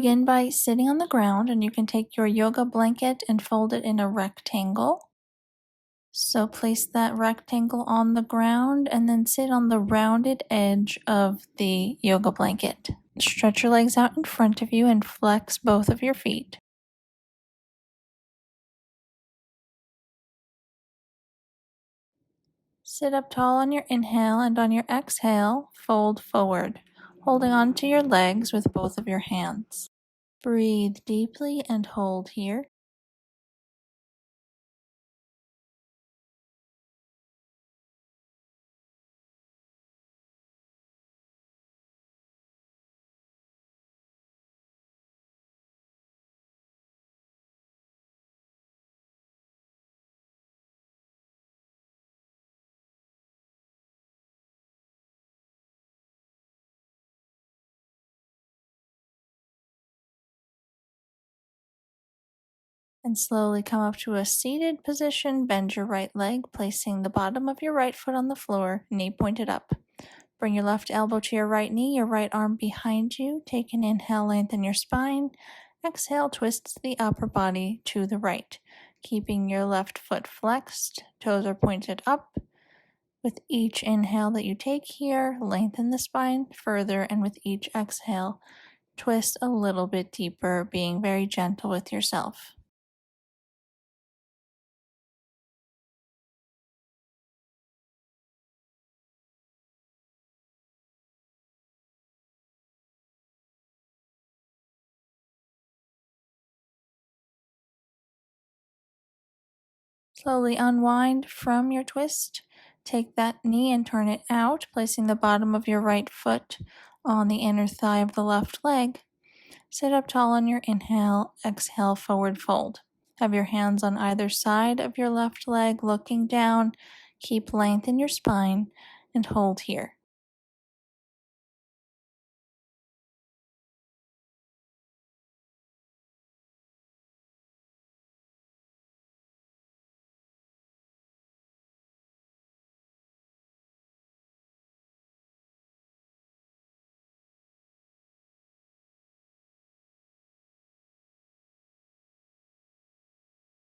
begin by sitting on the ground, and you can take your yoga blanket and fold it in a rectangle. So place that rectangle on the ground and then sit on the rounded edge of the yoga blanket. Stretch your legs out in front of you and flex both of your feet. Sit up tall on your inhale, and on your exhale, fold forward, holding on to your legs with both of your hands. Breathe deeply and hold here. And slowly come up to a seated position. Bend your right leg, placing the bottom of your right foot on the floor, knee pointed up. Bring your left elbow to your right knee, your right arm behind you. Take an inhale, lengthen your spine. Exhale, twist the upper body to the right, keeping your left foot flexed. Toes are pointed up. With each inhale that you take here, lengthen the spine further, and with each exhale, twist a little bit deeper, being very gentle with yourself. Slowly unwind from your twist. Take that knee and turn it out, placing the bottom of your right foot on the inner thigh of the left leg. Sit up tall on your inhale, exhale, forward fold. Have your hands on either side of your left leg, looking down. Keep length in your spine and hold here.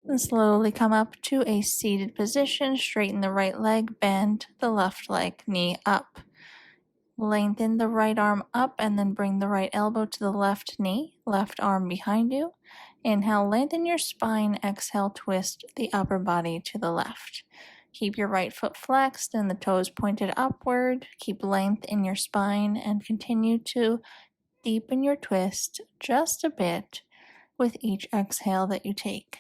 And slowly come up to a seated position. Straighten the right leg, bend the left leg, knee up. Lengthen the right arm up and then bring the right elbow to the left knee, left arm behind you. Inhale, lengthen your spine. Exhale, twist the upper body to the left. Keep your right foot flexed and the toes pointed upward. Keep length in your spine and continue to deepen your twist just a bit with each exhale that you take.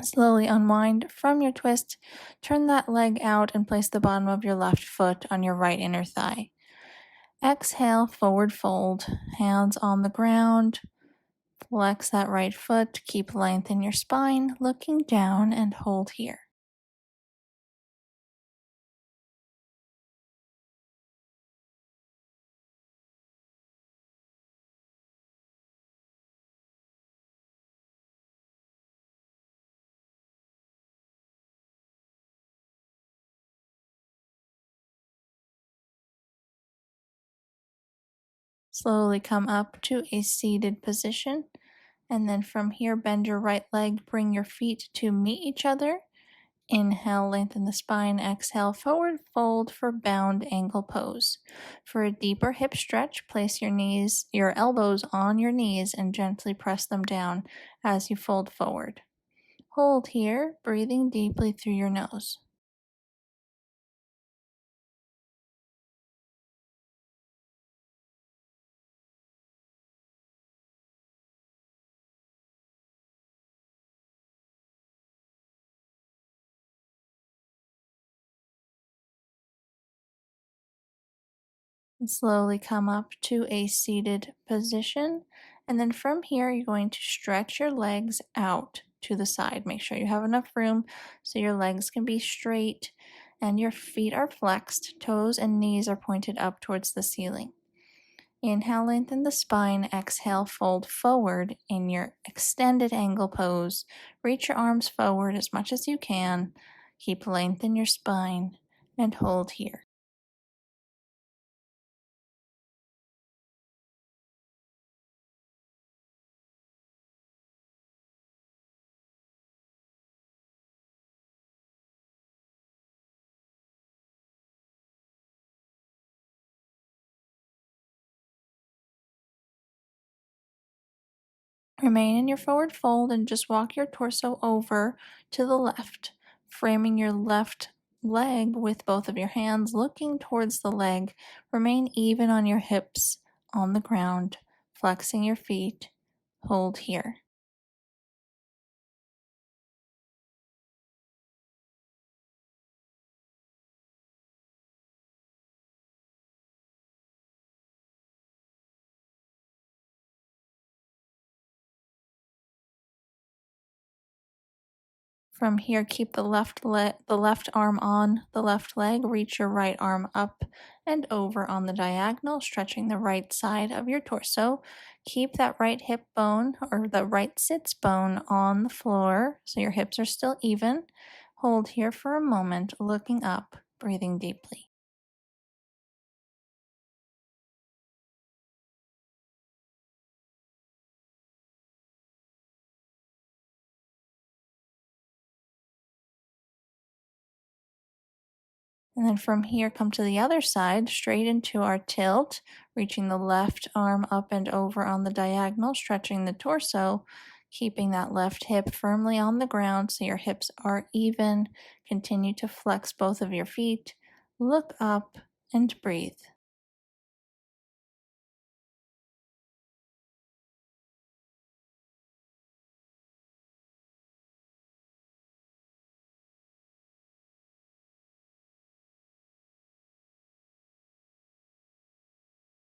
Slowly unwind from your twist. Turn that leg out and place the bottom of your left foot on your right inner thigh. Exhale, forward fold, hands on the ground. Flex that right foot, keep length in your spine, looking down, and hold here. Slowly come up to a seated position, and then from here, bend your right leg, bring your feet to meet each other. Inhale, lengthen the spine. Exhale, forward fold for bound ankle pose. For a deeper hip stretch, place your elbows on your knees and gently press them down as you fold forward. Hold here, breathing deeply through your nose. And slowly come up to a seated position. And then from here, you're going to stretch your legs out to the side. Make sure you have enough room so your legs can be straight and your feet are flexed. Toes and knees are pointed up towards the ceiling. Inhale, lengthen the spine. Exhale, fold forward in your extended angle pose. Reach your arms forward as much as you can. Keep length in your spine and hold here. Remain in your forward fold and just walk your torso over to the left, framing your left leg with both of your hands looking towards the leg. Remain even on your hips on the ground, flexing your feet. Hold here. From here, keep the left arm on the left leg. Reach your right arm up and over on the diagonal, stretching the right side of your torso. Keep that right hip bone or the right sits bone on the floor so your hips are still even. Hold here for a moment, looking up, breathing deeply. And then from here, come to the other side, straight into our tilt, reaching the left arm up and over on the diagonal, stretching the torso, keeping that left hip firmly on the ground so your hips are even. Continue to flex both of your feet. Look up and breathe.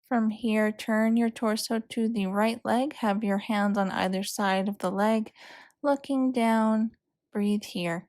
From here, turn your torso to the right leg. Have your hands on either side of the leg, looking down. Breathe here.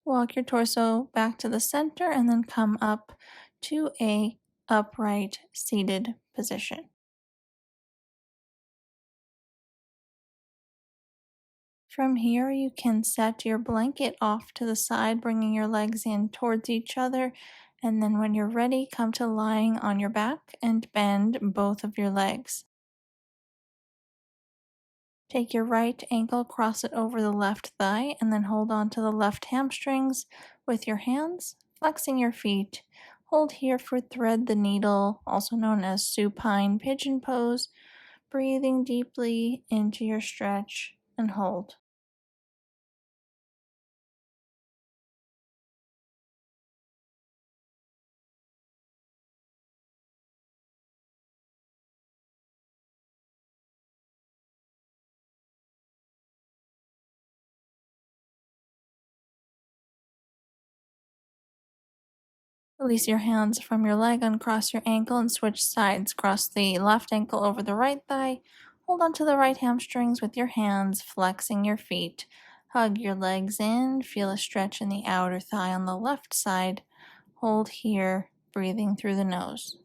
Walk your torso back to the center and then come up to a upright seated position. From here, you can set your blanket off to the side, bringing your legs in towards each other. And then when you're ready, come to lying on your back and bend both of your legs. Take your right ankle, cross it over the left thigh, and then hold on to the left hamstrings with your hands, flexing your feet. Hold here for thread the needle, also known as supine pigeon pose, breathing deeply into your stretch and hold. Release your hands from your leg, uncross your ankle, and switch sides. Cross the left ankle over the right thigh. Hold onto the right hamstrings with your hands, flexing your feet. Hug your legs in. Feel a stretch in the outer thigh on the left side. Hold here, breathing through the nose.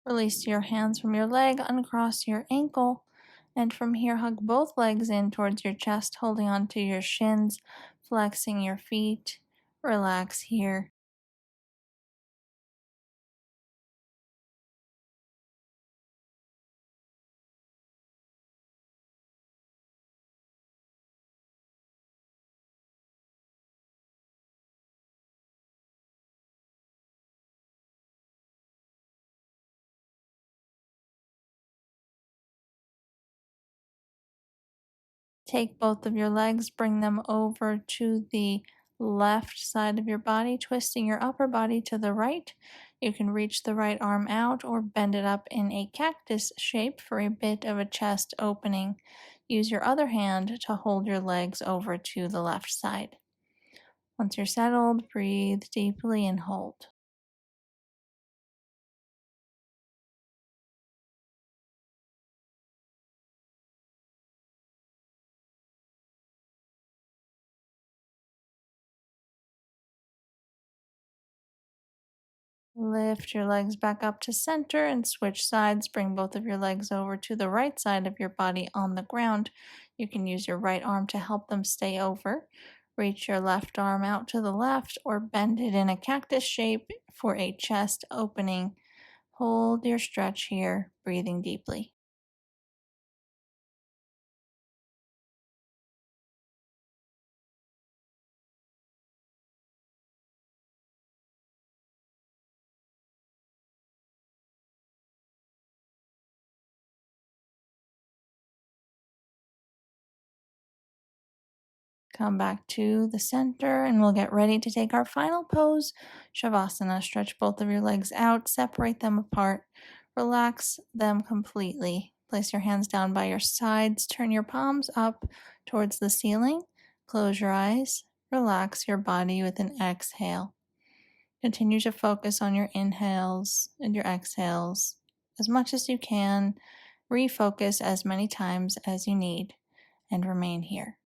Release your hands from your leg, uncross your ankle, and from here, hug both legs in towards your chest, holding onto your shins, flexing your feet. Relax here. Take both of your legs, bring them over to the left side of your body, twisting your upper body to the right. You can reach the right arm out or bend it up in a cactus shape for a bit of a chest opening. Use your other hand to hold your legs over to the left side. Once you're settled, breathe deeply and hold. Lift your legs back up to center and switch sides. Bring both of your legs over to the right side of your body on the ground. You can use your right arm to help them stay over. Reach your left arm out to the left or bend it in a cactus shape for a chest opening. Hold your stretch here, breathing deeply. Come back to the center and we'll get ready to take our final pose, Shavasana. Stretch both of your legs out, separate them apart, relax them completely. Place your hands down by your sides, turn your palms up towards the ceiling, close your eyes, relax your body with an exhale. Continue to focus on your inhales and your exhales as much as you can. Refocus as many times as you need and remain here.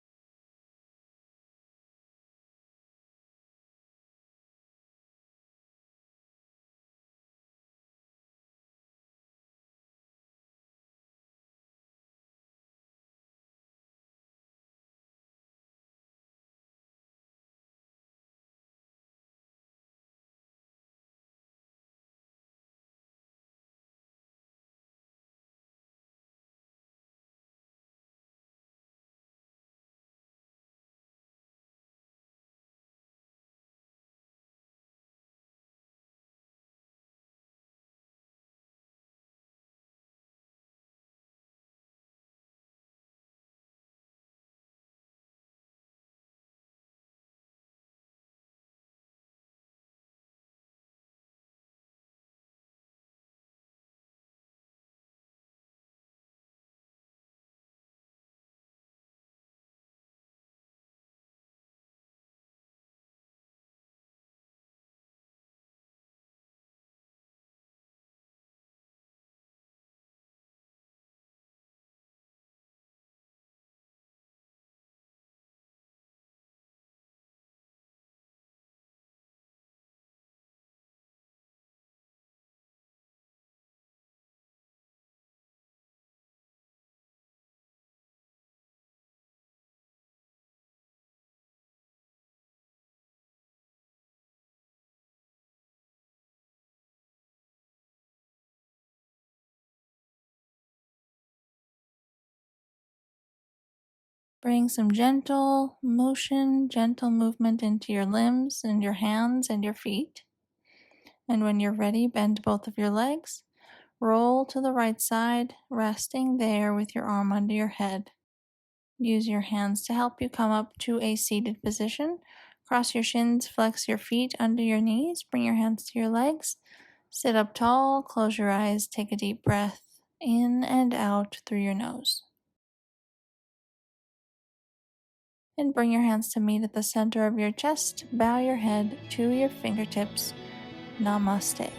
Bring some gentle motion, gentle movement into your limbs and your hands and your feet. And when you're ready, bend both of your legs. Roll to the right side, resting there with your arm under your head. Use your hands to help you come up to a seated position. Cross your shins, flex your feet under your knees, bring your hands to your legs. Sit up tall, close your eyes, take a deep breath in and out through your nose. And bring your hands to meet at the center of your chest. Bow your head to your fingertips. Namaste.